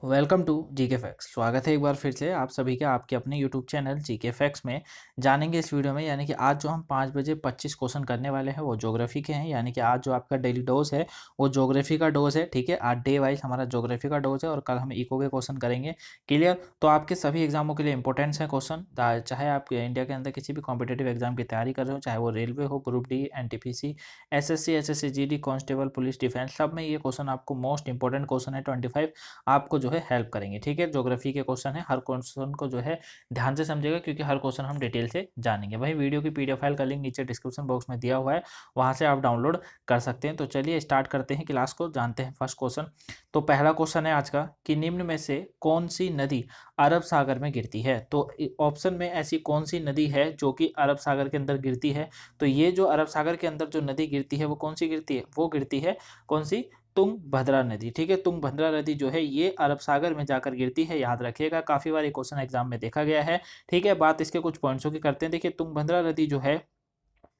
Welcome to GK facts. स्वागत है एक बार फिर से आप सभी का आपके अपने यूट्यूब चैनल जीके फैक्ट्स में। जानेंगे इस वीडियो में यानी कि आज जो हम 5 बजे 25 क्वेश्चन करने वाले हैं वो ज्योग्राफी के हैं। यानी कि आज जो आपका डेली डोज है वो ज्योग्राफी का डोज है। ठीक है, आज डे वाइज हमारा ज्योग्राफी का डोज है और कल हम इको के क्वेश्चन करेंगे। क्लियर? तो आपके सभी एग्जामों के लिए इंपॉर्टेंट्स हैं क्वेश्चन, चाहे आप इंडिया के अंदर किसी भी कॉम्पिटेटिव एग्जाम की तैयारी कर रहे हो, चाहे वो रेलवे हो, group D, NTPC, SSC, SSC GD, constable, police, defence, सब में ये क्वेश्चन आपको मोस्ट इंपॉर्टेंट क्वेश्चन है 25 आपको जो है हेल्प करेंगे। ठीक है, ज्योग्राफी के क्वेश्चन है, हर क्वेश्चन को जो है ध्यान से समझेगा क्योंकि हर क्वेश्चन हम डिटेल से जानेंगे। वही वीडियो की पीडीएफ फाइल का लिंक नीचे डिस्क्रिप्शन बॉक्स में दिया हुआ है, वहां से आप डाउनलोड कर सकते हैं। तो चलिए स्टार्ट करते हैं क्लास को, जानते हैं फर्स्ट क्वेश्चन। तो पहला क्वेश्चन है आज का कि निम्न में से कौन सी नदी अरब सागर में गिरती है। तो ऑप्शन में ऐसी कौन सी नदी है जो कि अरब सागर के अंदर गिरती है। तो ये जो अरब सागर के अंदर जो नदी गिरती है वो कौन सी गिरती है, वो गिरती है कौन सी, तुंगभद्रा नदी। ठीक है, तुंगभद्रा नदी जो है ये अरब सागर में जाकर गिरती है, याद रखिएगा, काफी बार ये क्वेश्चन एग्जाम में देखा गया है। ठीक है, बात इसके कुछ पॉइंट्सों की करते हैं। देखिए, तुंगभद्रा नदी जो है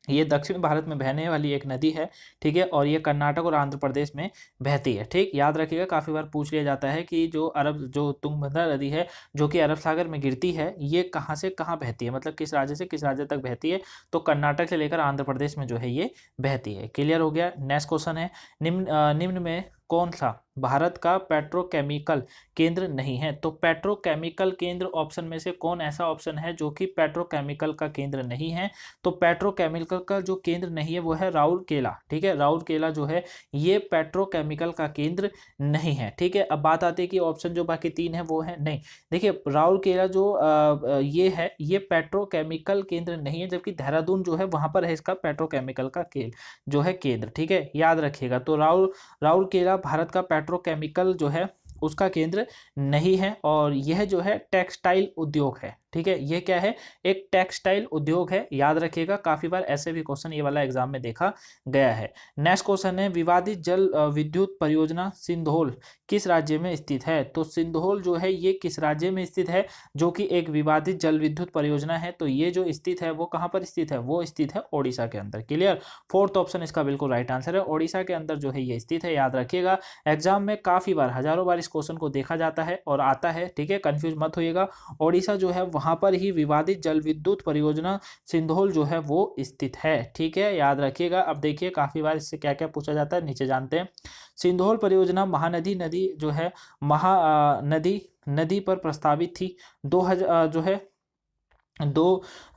ये दक्षिण भारत में बहने वाली एक नदी है। ठीक है, और ये कर्नाटक और आंध्र प्रदेश में बहती है। ठीक, याद रखिएगा, काफी बार पूछ लिया जाता है कि जो तुंगभद्रा नदी है जो कि अरब सागर में गिरती है, ये कहाँ से कहाँ बहती है, मतलब किस राज्य से किस राज्य तक बहती है। तो कर्नाटक से लेकर आंध्र प्रदेश में जो है ये बहती है। क्लियर हो गया। नेक्स्ट क्वेश्चन है, निम्न में कौन सा भारत का पेट्रोकेमिकल केंद्र नहीं है। तो पेट्रोकेमिकल केंद्र ऑप्शन में से कौन ऐसा ऑप्शन है जो कि पेट्रोकेमिकल का केंद्र नहीं है। तो पेट्रोकेमिकल का जो केंद्र नहीं है वो है राउरकेला। ठीक है, राउरकेला जो है ये पेट्रोकेमिकल का केंद्र नहीं है। ठीक है, अब बात आती है कि ऑप्शन जो बाकी तीन है वो है नहीं। देखिए, राउरकेला जो ये है ये पेट्रोकेमिकल केंद्र नहीं है, जबकि देहरादून जो है वहां पर है इसका पेट्रोकेमिकल का जो है केंद्र। ठीक है, याद रखिएगा। तो राउरकेला भारत का पेट्रोकेमिकल जो है उसका केंद्र नहीं है, और यह जो है टेक्सटाइल उद्योग है। ठीक है, ये क्या है, एक टेक्सटाइल उद्योग है, याद रखिएगा। काफी बार ऐसे भी क्वेश्चन ये वाला एग्जाम में देखा गया है। नेक्स्ट क्वेश्चन है, विवादित जल विद्युत परियोजना सिंधोल किस राज्य में स्थित है। तो सिंधोल जो है ये किस राज्य में स्थित है, जो कि एक विवादित जल विद्युत परियोजना है। तो ये जो स्थित है वो कहाँ पर स्थित है, वो स्थित है ओडिशा के अंदर। क्लियर, फोर्थ ऑप्शन इसका बिल्कुल राइट आंसर है, ओडिशा के अंदर जो है ये स्थित है। याद रखिएगा, एग्जाम में काफी बार, हजारों बार इस क्वेश्चन को देखा जाता है और आता है। ठीक है, कंफ्यूज मत होइएगा, ओडिशा जो है वहां पर ही विवादित जल विद्युत परियोजना सिंधोल जो है वो स्थित है। ठीक है, याद रखिएगा। अब देखिए, काफी बार इससे क्या क्या पूछा जाता है, नीचे जानते हैं। सिंधोल परियोजना महानदी नदी जो है नदी नदी पर प्रस्तावित थी। 2000 जो है दो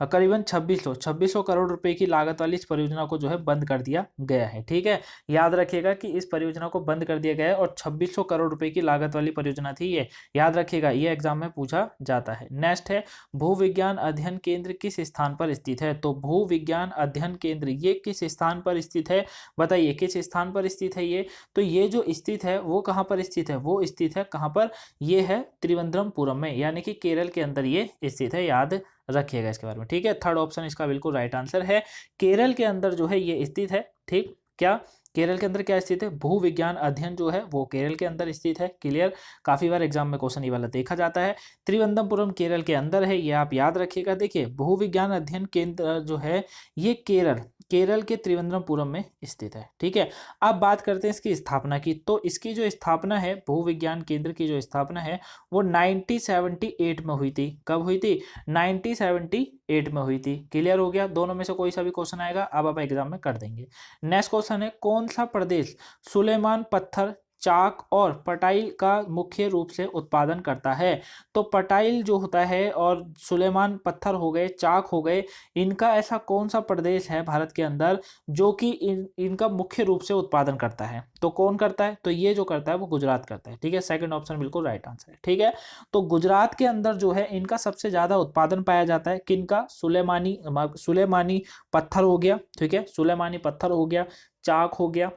करीबन 2600 करोड़ रुपए की लागत वाली इस परियोजना को जो है बंद कर दिया गया है। ठीक है, याद रखिएगा कि इस परियोजना को बंद कर दिया गया है और 2600 करोड़ रुपए की लागत वाली परियोजना थी ये, याद रखिएगा, ये एग्जाम में पूछा जाता है। नेक्स्ट है, भू विज्ञान अध्ययन केंद्र किस स्थान पर स्थित है। तो भू विज्ञान अध्ययन केंद्र ये किस स्थान पर स्थित है, बताइए किस स्थान पर स्थित है ये। तो ये जो स्थित है वो कहाँ पर स्थित है, वो स्थित है कहाँ पर, ये है त्रिवेंद्रमपुरम में, यानी कि केरल के अंदर ये स्थित है, याद रखिएगा इसके बारे में। ठीक है, थर्ड ऑप्शन इसका बिल्कुल राइट आंसर है, केरल के अंदर जो है ये स्थित है। ठीक, क्या केरल के अंदर क्या स्थित है, भू विज्ञान अध्ययन जो है वो केरल के अंदर स्थित है। क्लियर, काफी बार एग्जाम में क्वेश्चन ये वाला देखा जाता है। त्रिवेंद्रपुरम केरल के अंदर है, ये आप याद रखिएगा। देखिए, भू विज्ञान अध्ययन केंद्र जो है ये केरल के त्रिवेंद्रपुरम में स्थित है। ठीक है, अब बात करते हैं इसकी स्थापना की। तो इसकी जो स्थापना है, भू विज्ञान केंद्र की जो स्थापना है वो 1978 में हुई थी। कब हुई थी, 1978 में हुई थी। क्लियर हो गया, दोनों में से कोई सा भी क्वेश्चन आएगा अब आप एग्जाम में कर देंगे। नेक्स्ट क्वेश्चन है, कौन सा प्रदेश सुलेमान पत्थर, चाक और पटाइल का मुख्य रूप से उत्पादन करता है। तो पटाइल जो होता है और सुलेमान पत्थर हो गए, चाक हो गए, इनका ऐसा कौन सा प्रदेश है भारत के अंदर जो कि इनका मुख्य रूप से उत्पादन करता है। तो कौन करता है, तो ये जो करता है वो गुजरात करता है। ठीक है, सेकंड ऑप्शन बिल्कुल राइट आंसर है। ठीक है, तो गुजरात के अंदर जो है इनका सबसे ज्यादा उत्पादन पाया जाता है, किनका, सुलेमानी पत्थर हो गया। ठीक है, सुलेमानी पत्थर हो गया, चाक हो गया,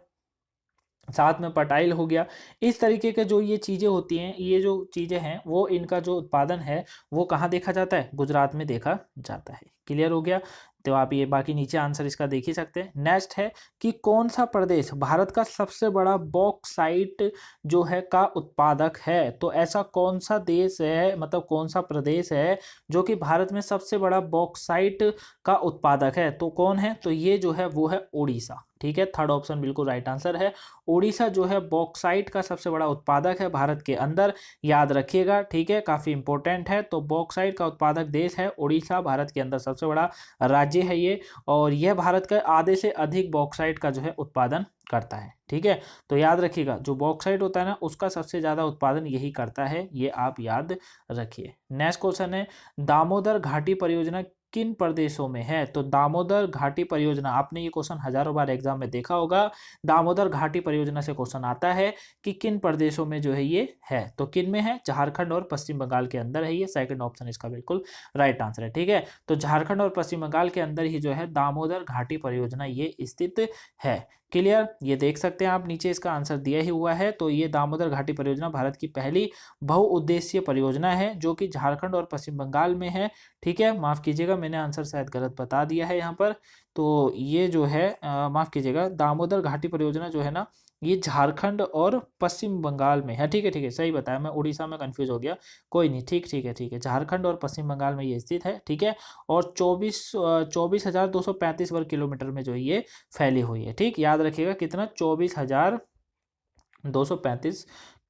साथ में पटाइल हो गया। इस तरीके के जो ये चीजें होती हैं, ये जो चीजें हैं वो इनका जो उत्पादन है वो कहाँ देखा जाता है, गुजरात में देखा जाता है। क्लियर हो गया, तो आप ये बाकी नीचे आंसर इसका देख ही सकते हैं। नेक्स्ट है कि कौन सा प्रदेश भारत का सबसे बड़ा बॉक्साइट जो है का उत्पादक है। तो ऐसा कौन सा देश है, मतलब कौन सा प्रदेश है जो कि भारत में सबसे बड़ा बॉक्साइट का उत्पादक है। तो कौन है, तो ये जो है वो है ओडिशा। ठीक है, थर्ड ऑप्शन बिल्कुल राइट आंसर है। उड़ीसा जो है बॉक्साइट का सबसे बड़ा उत्पादक है भारत के अंदर, याद रखिएगा, ठीक है, काफी इंपॉर्टेंट है। तो बॉक्साइट का उत्पादक देश है उड़ीसा, भारत के अंदर सबसे बड़ा राज्य है ये, और यह भारत का आधे से अधिक बॉक्साइट का जो है उत्पादन करता है, ठीक है। तो याद रखिएगा, जो बॉक्साइट होता है ना उसका सबसे ज्यादा उत्पादन यही करता है, ये आप याद रखिए। नेक्स्ट क्वेश्चन है, दामोदर घाटी परियोजना किन प्रदेशों में है? तो दामोदर घाटी परियोजना, आपने ये क्वेश्चन हजारों बार एग्जाम में देखा होगा। दामोदर घाटी परियोजना से क्वेश्चन आता है कि किन प्रदेशों में जो है ये है, तो किन में है? झारखंड और पश्चिम बंगाल के अंदर है ये, सेकंड ऑप्शन इसका बिल्कुल राइट आंसर है, ठीक है। तो झारखंड और पश्चिम बंगाल के अंदर ही जो है दामोदर घाटी परियोजना ये स्थित है। क्लियर, ये देख सकते हैं आप, नीचे इसका आंसर दिया ही हुआ है। तो ये दामोदर घाटी परियोजना भारत की पहली बहुउद्देशीय परियोजना है जो कि झारखंड और पश्चिम बंगाल में है, ठीक है। माफ कीजिएगा, मैंने आंसर शायद गलत बता दिया है यहाँ पर। तो ये जो है माफ कीजिएगा, दामोदर घाटी परियोजना जो है ना ये झारखंड और पश्चिम बंगाल में है, ठीक है, ठीक है, सही बताया, मैं उड़ीसा में कंफ्यूज हो गया, कोई नहीं, ठीक ठीक है, ठीक है, झारखंड और पश्चिम बंगाल में ये स्थित है, ठीक है। और 24,235 वर्ग किलोमीटर में जो है ये फैली हुई है, ठीक, याद रखिएगा कितना, 24,235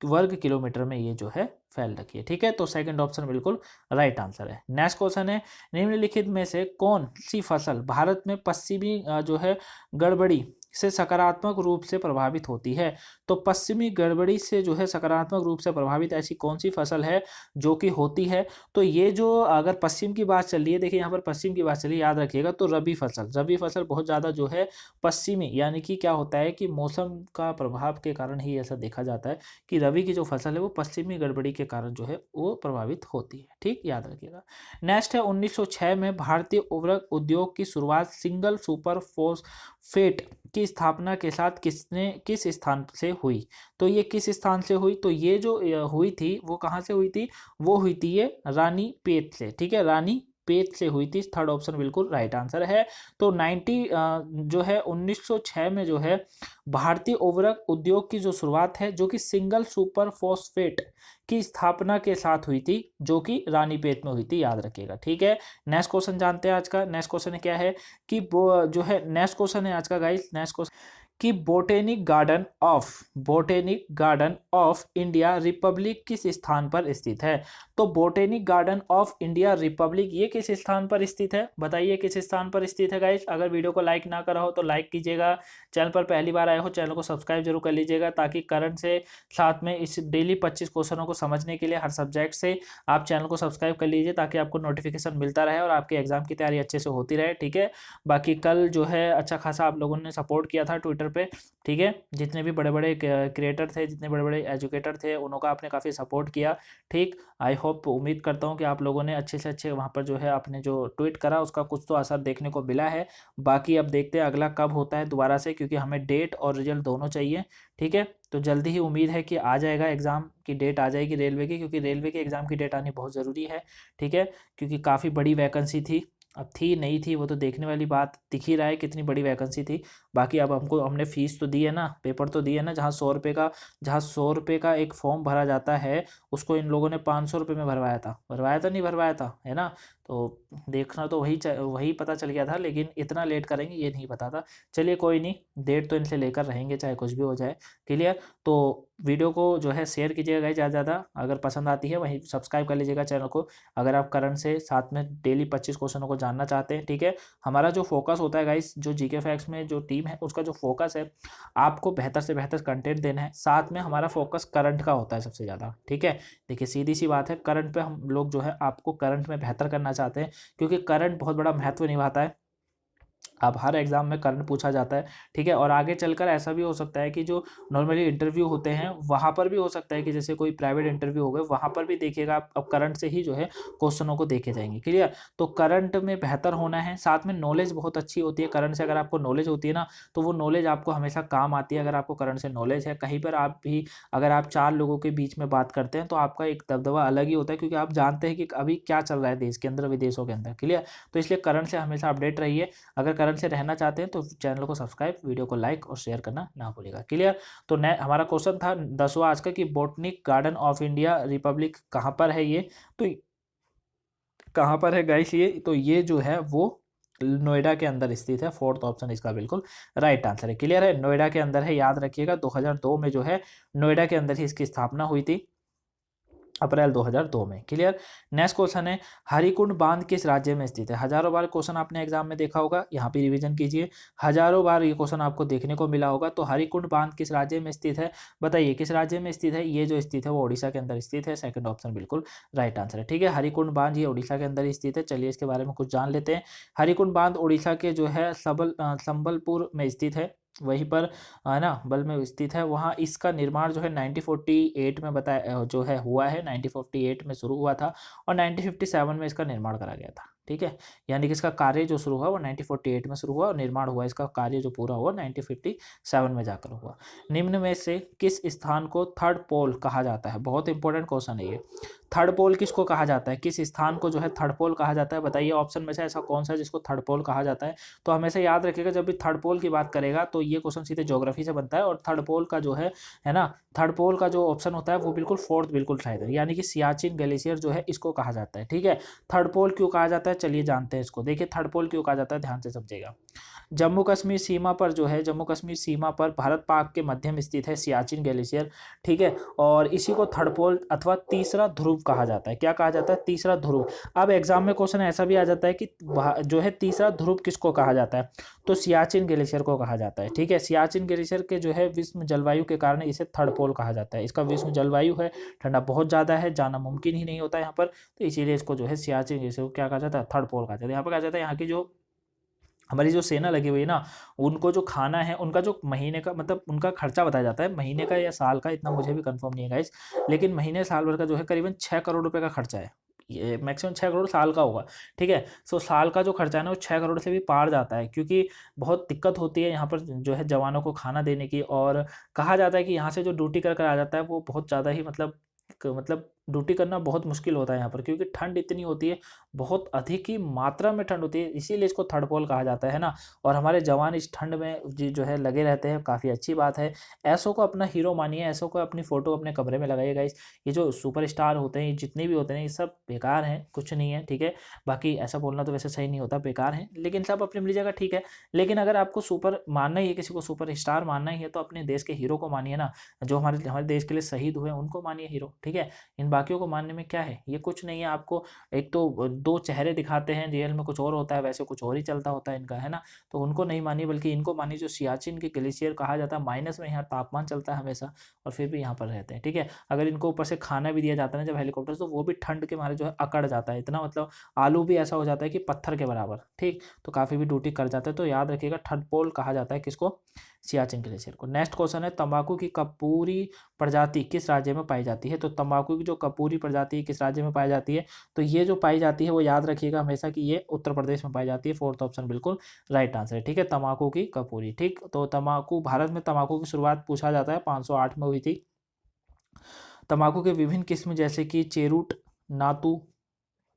वर्ग किलोमीटर में ये जो है फैल रखी है, ठीक है। तो सेकंड ऑप्शन बिल्कुल राइट आंसर है। नेक्स्ट क्वेश्चन है, निम्नलिखित में से कौन सी फसल भारत में पश्चिमी जो है गड़बड़ी से सकारात्मक रूप से प्रभावित होती है? तो पश्चिमी गड़बड़ी से जो है सकारात्मक रूप से प्रभावित ऐसी कौन सी फसल है जो कि होती है? तो ये जो अगर पश्चिम की बात चल रही है, देखिए यहाँ पर पश्चिम की बात चली, याद रखिएगा, तो रबी फसल, रबी फसल बहुत ज़्यादा जो है पश्चिमी, यानी कि क्या होता है कि मौसम का प्रभाव के कारण ही ऐसा देखा जाता है कि रबी की जो फसल है वो पश्चिमी गड़बड़ी के कारण जो है वो प्रभावित होती है, ठीक, याद रखिएगा। नेक्स्ट है, 1906 में भारतीय उर्वरक उद्योग की शुरुआत सिंगल सुपर फॉस्फेट की स्थापना के साथ किस स्थान से हुई? तो ये किस स्थान से हुई? तो ये जो हुई थी वो कहाँ से हुई थी? वो हुई थी ये रानीपेट से, ठीक है, रानीपेट से हुई थी, थर्ड ऑप्शन बिल्कुल राइट आंसर है। तो 1906 में जो है भारतीय उर्वरक उद्योग की जो शुरुआत है जो कि सिंगल सुपर फॉस्फेट की स्थापना के साथ हुई थी, जो कि रानीपेट में हुई थी, याद रखिएगा, ठीक है। नेक्स्ट क्वेश्चन जानते हैं आज का। नेक्स्ट क्वेश्चन क्या है कि वो जो है नेक्स्ट क्वेश्चन है आज का गाइस, नेक्स्ट क्वेश्चन कि botanic garden of India Republic किस स्थान पर स्थित है? तो botanic garden of India Republic ये किस स्थान पर स्थित है? बताइए किस स्थान पर स्थित है गाइस। अगर वीडियो को लाइक ना करा हो तो लाइक कीजिएगा, चैनल पर पहली बार आए हो चैनल को सब्सक्राइब जरूर कर लीजिएगा, ताकि करंट से साथ में इस डेली 25 क्वेश्चनों को समझने के लिए हर सब्जेक्ट से आप चैनल को सब्सक्राइब कर लीजिए, ताकि आपको नोटिफिकेशन मिलता रहे और आपके एग्जाम की तैयारी अच्छे से होती रहे, ठीक है। बाकी कल जो है अच्छा खासा आप लोगों ने सपोर्ट किया था ट्विटर पे, ठीक है, जितने भी बड़े बड़े क्रिएटर थे, जितने बड़े बड़े एजुकेटर थे, उनका आपने काफ़ी सपोर्ट किया, ठीक। आई होप, उम्मीद करता हूँ कि आप लोगों ने अच्छे से अच्छे वहाँ पर जो है आपने जो ट्वीट करा उसका कुछ तो असर देखने को मिला है। बाकी अब देखते हैं अगला कब होता है दोबारा से, क्योंकि हमें डेट और रिजल्ट दोनों चाहिए, ठीक है। तो जल्दी ही उम्मीद है कि आ जाएगा, एग्ज़ाम की डेट आ जाएगी रेलवे की, क्योंकि रेलवे के एग्ज़ाम की डेट आनी बहुत ज़रूरी है, ठीक है, क्योंकि काफ़ी बड़ी वैकेंसी थी, अब थी नहीं थी वो तो देखने वाली बात, दिख ही रहा है कितनी बड़ी वैकेंसी थी। बाकी अब हमने फीस तो दी है ना, पेपर तो दिए है ना, जहाँ 100 रुपये का एक फॉर्म भरा जाता है उसको इन लोगों ने 500 रुपये में भरवाया था नहीं भरवाया था, है ना। तो देखना तो वही पता चल गया था, लेकिन इतना लेट करेंगे ये नहीं पता था। चलिए कोई नहीं, डेट तो इनसे लेकर रहेंगे चाहे कुछ भी हो जाए, क्लियर। तो वीडियो को जो है शेयर कीजिएगा गाइस ज़्यादा ज़्यादा, अगर पसंद आती है वहीं सब्सक्राइब कर लीजिएगा चैनल को, अगर आप करंट से साथ में डेली 25 क्वेश्चनों को जानना चाहते हैं, ठीक है। हमारा जो फोकस होता है गाइस, जो जीके फैक्ट्स में जो टीम है उसका जो फोकस है आपको बेहतर से बेहतर कंटेंट देना है, साथ में हमारा फोकस करंट का होता है सबसे ज़्यादा, ठीक है। देखिए सीधी सी बात है, करंट पे हम लोग जो है आपको करंट में बेहतर करना चाहते हैं, क्योंकि करंट बहुत बड़ा महत्व निभाता है। अब हर एग्जाम में करंट पूछा जाता है, ठीक है। और आगे चलकर ऐसा भी हो सकता है कि जो नॉर्मली इंटरव्यू होते हैं वहाँ पर भी हो सकता है कि जैसे कोई प्राइवेट इंटरव्यू हो गए वहाँ पर भी देखिएगा आप, अब करंट से ही जो है क्वेश्चनों को देखे जाएंगे, क्लियर। तो करंट में बेहतर होना है, साथ में नॉलेज बहुत अच्छी होती है करंट से, अगर आपको नॉलेज होती है ना तो वो नॉलेज आपको हमेशा काम आती है। अगर आपको करंट से नॉलेज है, कहीं पर आप भी अगर आप 4 लोगों के बीच में बात करते हैं तो आपका एक दबदबा अलग ही होता है, क्योंकि आप जानते हैं कि अभी क्या चल रहा है देश के अंदर विदेशों के अंदर, क्लियर। तो इसलिए करंट से हमेशा अपडेट रहिए। अगर करंट से रहना चाहते हैं तो चैनल को सब्सक्राइब, वीडियो को लाइक और शेयर करना ना भूलिएगा, क्लियर। तो हमारा क्वेश्चन था 10वां आज का कि botanic garden of India Republic कहाँ पर है ये, तो कहाँ पर है गाइस ये, तो ये जो है वो नोएडा के अंदर स्थित है। फोर्थ ऑप्शन इसका बिल्कुल राइट आंसर है। क्लियर है, नोएडा के अंदर है, याद रखिएगा। 2002 में जो है नोएडा के अंदर ही इसकी स्थापना हुई थी, अप्रैल 2002 में। क्लियर। नेक्स्ट क्वेश्चन है, हरिकुंड बांध किस राज्य में स्थित है? हजारों बार क्वेश्चन आपने एग्जाम में देखा होगा, यहाँ पे रिवीजन कीजिए, हजारों बार ये क्वेश्चन आपको देखने को मिला होगा। तो हरिकुंड बांध किस राज्य में स्थित है? बताइए किस राज्य में स्थित है? ये जो स्थित है वो उड़ीसा के अंदर स्थित है। सेकंड ऑप्शन बिल्कुल राइट आंसर है। ठीक है, हरिकुंड बांध ये उड़ीसा के अंदर स्थित है। चलिए इसके बारे में कुछ जान लेते हैं। हरिकुंड बांध उड़ीसा के जो है संबलपुर में स्थित है, वहीं पर है ना, बल में स्थित है। वहाँ इसका निर्माण जो है 1948 में बताया जो है हुआ है, 1948 में शुरू हुआ था और 1957 में इसका निर्माण करा गया था। ठीक है, यानी कि इसका कार्य जो शुरू हुआ वो 1948 में शुरू हुआ और निर्माण हुआ, इसका कार्य जो पूरा हुआ 1957 में जाकर हुआ। निम्न में से किस स्थान को थर्ड पोल कहा जाता है? बहुत इंपॉर्टेंट क्वेश्चन है ये। थर्ड पोल किसको कहा जाता है? किस स्थान को जो है थर्ड पोल कहा जाता है? बताइए ऑप्शन में से ऐसा कौन सा है जिसको थर्ड पोल कहा जाता है? तो हमेशा याद रखिएगा, जब भी थर्ड पोल की बात करेगा तो ये क्वेश्चन सीधे ज्योग्राफी से बनता है और थर्ड पोल का जो है ना, थर्ड पोल का जो ऑप्शन होता है वो बिल्कुल फोर्थ बिल्कुल राइट है, यानी कि सियाचिन ग्लेशियर जो है इसको कहा जाता है। ठीक है, थर्ड पोल क्यों कहा जाता है चलिए जानते हैं इसको। देखिए थर्ड पोल क्यों कहा जाता है, ध्यान से समझिएगा। जम्मू कश्मीर सीमा पर जो है, जम्मू कश्मीर सीमा पर भारत पाक के मध्य में स्थित है सियाचिन ग्लेशियर। ठीक है, और इसी को थर्ड पोल अथवा तीसरा ध्रुव कहा जाता है। क्या कहा जाता है? तीसरा ध्रुव। अब एग्जाम में क्वेश्चन ऐसा भी आ जाता है कि जो है तीसरा ध्रुव किसको कहा जाता है? तो सियाचिन ग्लेशियर को कहा जाता है। ठीक है, सियाचिन ग्लेशियर के जो है विश्व जलवायु के कारण इसे थर्ड पोल कहा जाता है। इसका विश्व जलवायु है, ठंडा बहुत ज़्यादा है, जाना मुमकिन ही नहीं होता यहाँ पर, तो इसीलिए इसको जो है सियाचिन ग्लेशियर को क्या कहा जाता है? थर्ड पोल कहा जाता है। यहाँ पर कहा जाता है यहाँ की जो हमारी जो सेना लगी हुई है ना, उनको जो खाना है, उनका जो महीने का मतलब उनका खर्चा बताया जाता है, महीने का या साल का इतना मुझे भी कंफर्म नहीं है गाइस, लेकिन महीने साल भर का जो है करीबन 6 करोड़ रुपए का खर्चा है। ये मैक्सिमम 6 करोड़ साल का होगा। ठीक है, सो साल का जो खर्चा है ना वो 6 करोड़ से भी पार जाता है, क्योंकि बहुत दिक्कत होती है यहाँ पर जो है जवानों को खाना देने की। और कहा जाता है कि यहाँ से जो ड्यूटी कर कर आ जाता है वो बहुत ज़्यादा ही मतलब ड्यूटी करना बहुत मुश्किल होता है यहाँ पर, क्योंकि ठंड इतनी होती है, बहुत अधिक ही मात्रा में ठंड होती है, इसीलिए इसको थर्ड पोल कहा जाता है ना। और हमारे जवान इस ठंड में जो है लगे रहते हैं, काफ़ी अच्छी बात है। ऐसो को अपना हीरो मानिए, ऐसो को अपनी फ़ोटो अपने कमरे में लगाइएगा। ये जो सुपर स्टार होते हैं, ये जितने भी होते हैं, ये सब बेकार हैं, कुछ नहीं है। ठीक है, बाकी ऐसा बोलना तो वैसे सही नहीं होता, बेकार हैं, लेकिन सब अपनी अपनी जगह ठीक है। लेकिन अगर आपको सुपर मानना ही है, किसी को सुपर स्टार मानना ही है, तो अपने देश के हीरो को मानिए ना, जो हमारे देश के लिए शहीद हुए उनको मानिए हीरो। ठीक है, इन बाकियों को मानने में क्या है, ये कुछ नहीं है। आपको एक तो दो चेहरे दिखाते हैं, रियल में कुछ और होता है, वैसे कुछ और ही चलता होता है इनका, है ना। तो उनको नहीं मानिए, बल्कि इनको मानिए जो सियाचिन के ग्लेशियर कहा जाता है, माइनस में यहाँ तापमान चलता है हमेशा, और फिर भी यहाँ पर रहते हैं। ठीक है, अगर इनको ऊपर से खाना भी दिया जाता है ना जब हेलीकॉप्टर, तो वो भी ठंड के मारे जो है अकड़ जाता है इतना, मतलब आलू भी ऐसा हो जाता है कि पत्थर के बराबर। ठीक, तो काफ़ी भी ड्यूटी कर जाता है। तो याद रखिएगा थर्ड पोल कहा जाता है किसको? सियाचिन ग्लेशियर को। नेक्स्ट क्वेश्चन है, तंबाकू की कपूरी प्रजाति किस राज्य में पाई जाती है? तो तंबाकू की जो कपूरी प्रजाति किस राज्य में पाई जाती है? तो ये जो पाई जाती है वो याद रखिएगा हमेशा कि ये उत्तर प्रदेश में पाई जाती है। फोर्थ ऑप्शन बिल्कुल राइट आंसर है। ठीक है, तंबाकू की कपूरी। ठीक, तो तंबाकू, भारत में तंबाकू की शुरुआत पूछा जाता है 508 में हुई थी। तंबाकू के विभिन्न किस्म जैसे कि चेरूट, नातू,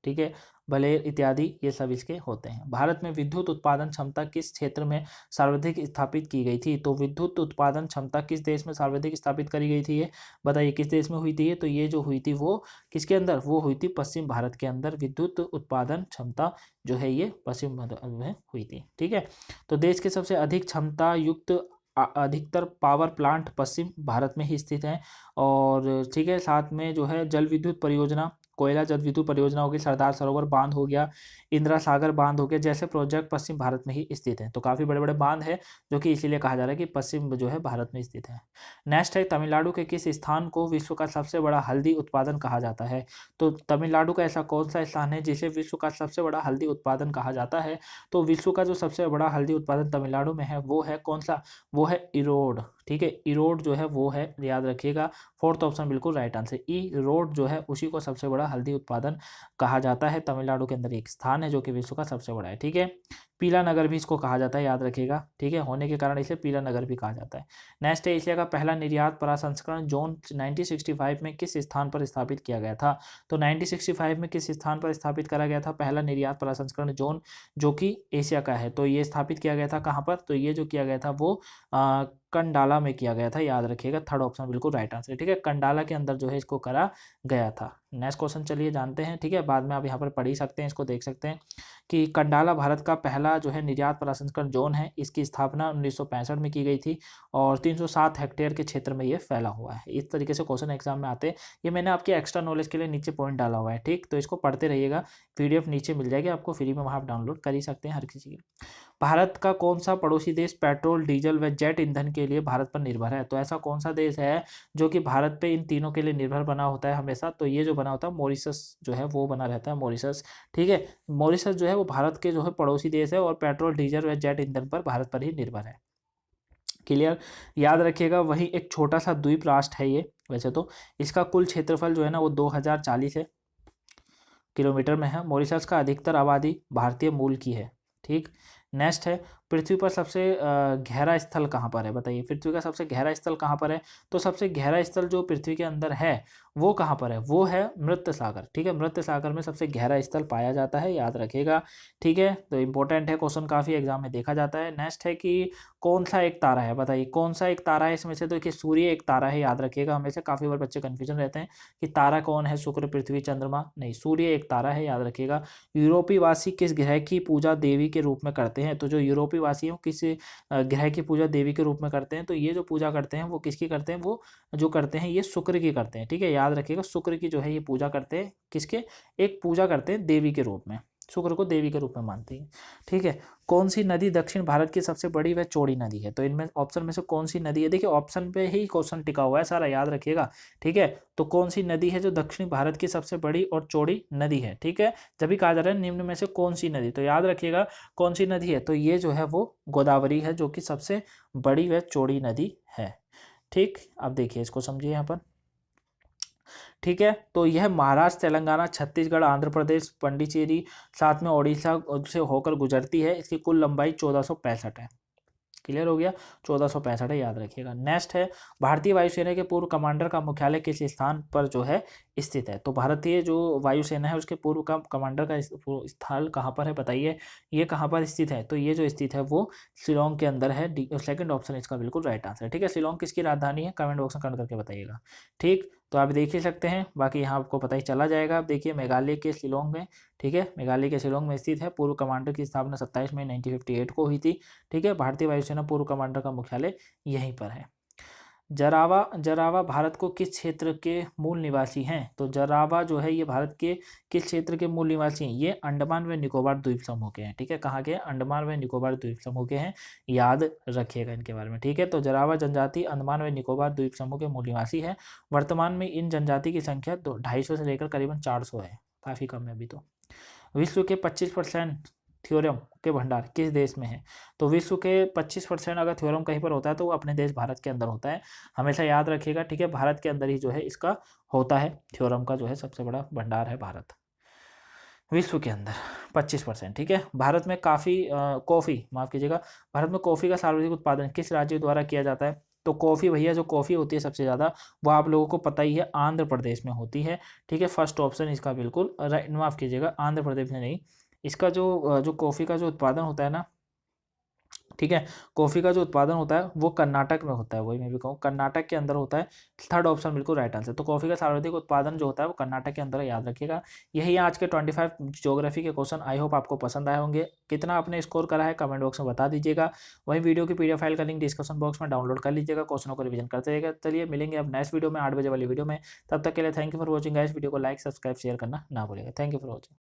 ठीक है, बलेर इत्यादि, ये सब इसके होते हैं। भारत में विद्युत उत्पादन क्षमता किस क्षेत्र में सर्वाधिक स्थापित की गई थी? तो विद्युत उत्पादन क्षमता किस देश में सर्वाधिक स्थापित करी गई थी? ये बताइए किस देश में हुई थी? तो ये जो हुई थी वो किसके अंदर? वो हुई थी पश्चिम भारत के अंदर। विद्युत उत्पादन क्षमता जो है ये पश्चिम भारत में हुई थी। ठीक है, तो देश के सबसे अधिक क्षमता युक्त अधिकतर पावर प्लांट पश्चिम भारत में ही स्थित हैं। और ठीक है, साथ में जो है जल विद्युत परियोजना, कोयला जल विद्युत परियोजना हो गई, सरदार सरोवर बांध हो गया, इंदिरा सागर बांध हो गया, जैसे प्रोजेक्ट पश्चिम भारत में ही स्थित हैं। तो काफ़ी बड़े बड़े बांध है, जो कि इसीलिए कहा जा रहा है कि पश्चिम जो है भारत में स्थित है। नेक्स्ट है, तमिलनाडु के किस स्थान को विश्व का सबसे बड़ा हल्दी उत्पादन कहा जाता है? तो तमिलनाडु का ऐसा कौन सा स्थान है जिसे विश्व का सबसे बड़ा हल्दी उत्पादन कहा जाता है? तो विश्व का जो सबसे बड़ा हल्दी उत्पादन तमिलनाडु में है वो है कौन सा? वो है इरोड। ठीक है, इरोड जो है वो है, याद रखिएगा। फोर्थ ऑप्शन बिल्कुल राइट आंसर, इरोड जो है उसी को सबसे बड़ा हल्दी उत्पादन कहा जाता है। तमिलनाडु के अंदर एक स्थान है जो कि विश्व का सबसे बड़ा है। ठीक है, पीला नगर भी इसको कहा जाता है, याद रखिएगा। ठीक है, होने के कारण इसे पीला नगर भी कहा जाता है। नेक्स्ट है, एशिया का पहला निर्यात प्रसंस्करण जोन 1965 में किस स्थान पर स्थापित किया गया था? तो 1965 में किस स्थान पर स्थापित करा गया था पहला निर्यात प्रसंस्करण जोन, जो कि एशिया का है? तो ये स्थापित किया गया था कहाँ पर? तो ये जो किया गया था वो कंडाला में किया गया था, याद रखिएगा। थर्ड ऑप्शन बिल्कुल राइट आंसर है। ठीक है, कंडाला के अंदर जो है इसको करा गया था। नेक्स्ट क्वेश्चन चलिए जानते हैं, ठीक है। बाद में आप यहाँ पर पढ़ ही सकते हैं, इसको देख सकते हैं कि कंडाला भारत का पहला जो है निर्यात प्रसंस्करण जोन है। इसकी स्थापना 1965 में की गई थी और 307 हेक्टेयर के क्षेत्र में ये फैला हुआ है। इस तरीके से क्वेश्चन एग्जाम में आते हैं। ये मैंने आपके एक्स्ट्रा नॉलेज के लिए नीचे पॉइंट डाला हुआ है, ठीक। तो इसको पढ़ते रहिएगा, PDF नीचे मिल जाएगी आपको फ्री में, वहाँ आप डाउनलोड कर ही सकते हैं हर किसी की। भारत का कौन सा पड़ोसी देश पेट्रोल, डीजल व जेट ईंधन के लिए भारत पर निर्भर है? तो ऐसा कौन सा देश है जो कि भारत पे इन तीनों के लिए निर्भर बना होता है हमेशा? तो ये जो बना होता है मॉरिशस जो है वो बना रहता है, मॉरिशस, ठीक है। मॉरिशस जो है वो भारत के जो है पड़ोसी देश है और पेट्रोल, डीजल व जेट ईंधन पर भारत पर ही निर्भर है। क्लियर, याद रखिएगा। वही एक छोटा सा द्वीप राष्ट्र है ये। वैसे तो इसका कुल क्षेत्रफल जो है ना वो 2040 है किलोमीटर में है। मॉरिशस का अधिकतर आबादी भारतीय मूल की है, ठीक। नेक्स्ट है, पृथ्वी पर सबसे गहरा स्थल कहाँ पर है? बताइए, पृथ्वी का सबसे गहरा स्थल कहाँ पर है? तो सबसे गहरा स्थल जो पृथ्वी के अंदर है वो कहाँ पर है? वो है मृत सागर, ठीक है। मृत सागर में सबसे गहरा स्थल पाया जाता है, याद रखिएगा, ठीक है। तो इंपॉर्टेंट है, क्वेश्चन काफी एग्जाम में देखा जाता है। नेक्स्ट है कि कौन सा एक तारा है? बताइए कौन सा एक तारा है इसमें से? तो देखिए सूर्य एक तारा है, याद रखिएगा। हमेशा काफी बार बच्चे कंफ्यूजन रहते हैं कि तारा कौन है, शुक्र, पृथ्वी, चंद्रमा? नहीं, सूर्य एक तारा है, याद रखिएगा। यूरोपीय वासी किस ग्रह की पूजा देवी के रूप में करते हैं? तो जो यूरोपीय वासी हैं किस ग्रह की पूजा देवी के रूप में करते हैं? तो ये जो पूजा करते हैं वो किसकी करते हैं? वो जो करते हैं ये शुक्र की करते हैं, ठीक है। याद रखिएगा, शुक्र की जो है ये पूजा करते हैं। किसके? एक पूजा करते हैं देवी के रूप में, शुक्र को देवी के रूप में मानती है, ठीक है। कौन सी नदी दक्षिण भारत की सबसे बड़ी व चौड़ी नदी है? तो इनमें ऑप्शन में से कौन सी नदी है? देखिए ऑप्शन पे ही क्वेश्चन टिका हुआ है सारा, याद रखिएगा, ठीक है। तो कौन सी नदी है जो दक्षिण भारत की सबसे बड़ी और चौड़ी नदी है, ठीक है। जब भी कहा जा रहा है निम्न में से कौन सी नदी, तो याद रखिएगा कौन सी नदी है, तो ये जो है वो गोदावरी है, जो कि सबसे बड़ी व चौड़ी नदी है, ठीक। अब देखिए इसको समझिए यहाँ पर, ठीक है। तो यह महाराष्ट्र, तेलंगाना, छत्तीसगढ़, आंध्र प्रदेश, पंडिचेरी, साथ में ओडिशा से होकर गुजरती है। इसकी कुल लंबाई 1465 है। क्लियर हो गया, 1465 है, याद रखिएगा। नेक्स्ट है, भारतीय वायुसेना के पूर्व कमांडर का मुख्यालय किस स्थान पर जो है स्थित है? तो भारतीय जो वायुसेना है उसके पूर्व का कमांडर का स्थल कहाँ पर है? बताइए ये कहाँ पर स्थित है? तो ये जो स्थित है वो शिलोंग के अंदर है। सेकंड ऑप्शन इसका बिल्कुल राइट आंसर है, ठीक है। शिलोंग किसकी राजधानी है? कमेंट बॉक्स में कमेंट करके बताइएगा, ठीक। तो आप देख ही सकते हैं, बाकी यहाँ आपको पता ही चला जाएगा। आप देखिए मेघालय के शिलोंग में, ठीक है, मेघालय के शिलोंग में स्थित है। पूर्व कमांडर की स्थापना 27 मई 1958 को हुई थी, ठीक है। भारतीय वायुसेना पूर्व कमांडर का मुख्यालय यहीं पर है। जरावा, जरावा भारत को किस क्षेत्र के मूल निवासी हैं? तो जरावा जो है ये भारत के किस क्षेत्र के मूल निवासी हैं? ये अंडमान व निकोबार द्वीप समूह के हैं, ठीक है। कहाँ के? अंडमान व निकोबार द्वीप समूह के हैं, याद रखिएगा इनके बारे में, ठीक है। तो जरावा जनजाति अंडमान व निकोबार द्वीप समूह के मूल निवासी है। वर्तमान में इन जनजाति की संख्या 250 से लेकर करीबन 400 है, काफी कम है अभी तो। विश्व के 25% थ्योरम के भंडार किस देश में है? तो विश्व के 25% अगर थ्योरम कहीं पर होता है तो वो अपने देश भारत के अंदर होता है, हमेशा याद रखिएगा, ठीक है। भारत के अंदर ही जो है इसका होता है, थ्योरम का जो है सबसे बड़ा भंडार है भारत विश्व के अंदर, 25%, ठीक है। भारत में कॉफ़ी, माफ़ कीजिएगा, भारत में कॉफ़ी का सर्वाधिक उत्पादन किस राज्य द्वारा किया जाता है? तो कॉफ़ी, भैया जो कॉफ़ी होती है सबसे ज़्यादा वो आप लोगों को पता ही है, आंध्र प्रदेश में होती है, ठीक है। फर्स्ट ऑप्शन इसका बिल्कुल राइट, माफ़ कीजिएगा, आंध्र प्रदेश में नहीं, इसका जो कॉफ़ी का जो उत्पादन होता है ना, ठीक है, कॉफ़ी का जो उत्पादन होता है वो कर्नाटक में होता है, वही मैं भी कहूँ कर्नाटक के अंदर होता है। थर्ड ऑप्शन बिल्कुल राइट आंसर। तो कॉफ़ी का सर्वाधिक उत्पादन जो होता है वो कर्नाटक के अंदर है, याद रखिएगा। यही आज के 25 ज्योग्राफी के क्वेश्चन, आई होप आपको पसंद आए होंगे। कितना आपने स्कोर करा है कमेंट बॉक्स में बता दीजिएगा। वही वीडियो की PDF फाइल का लिंक डिस्क्रिप्शन बॉक्स में डाउनलोड कर लीजिएगा, क्वेश्चनों को रिवीजन करते रहेगा। चलिए मिलेंगे अब नेक्स्ट वीडियो में 8 बजे वाली वीडियो में, तब तक के लिए thank you for watching guys. Video को लाइक, सब्सक्राइब, शेयर करना ना भूलिएगा। Thank you for watching.